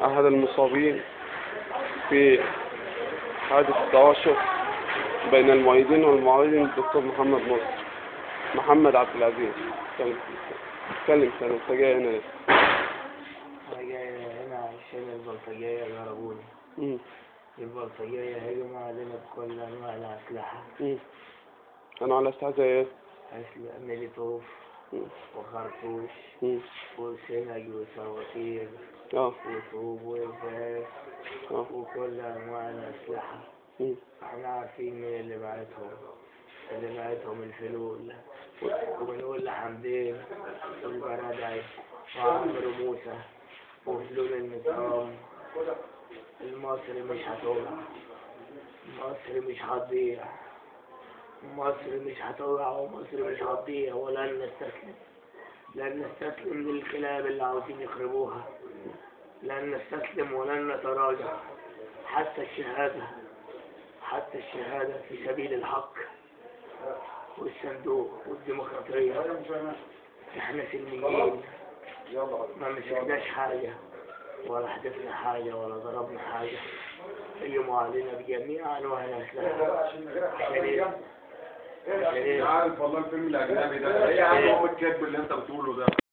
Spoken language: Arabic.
أحد المصابين في حادث تواصل بين المعيدين والمعارضين الدكتور محمد نصر محمد عبد العزيز. اتكلم سنة انت جاي هنا ليه؟ أنا جاي هنا عشان البلطجية ضربوني. البلطجية هجموا علينا بكل أنواع الأسلحة. أنواع الأسلحة زي إيه؟ ميليتوف وخرطوش وسنج وصواريخ وطوب وإزاز وكل أنواع الأسلحة. احنا عارفين مين اللي بعتهم الفلول، وبنقول لحمدين والبرادعي وعمرو موسى وفلول النظام. المصري مش هتوقع، مصر مش هتضيع، مصر مش هتوقع ومصر مش هتضيع، ولن نستسلم. لن نستسلم للكلاب اللي عاوزين يخربوها، لن نستسلم ولن نتراجع حتى الشهادة في سبيل الحق والصندوق والديمقراطية. احنا سلميين، ما مسكناش حاجة ولا حدثنا حاجة ولا ضربنا حاجة. هجموا علينا بجميع أنواع الأسلحة. عارف والله الفيلم الأجنبي ده ايه يا عم هو الكذب اللي انت بتقوله ده؟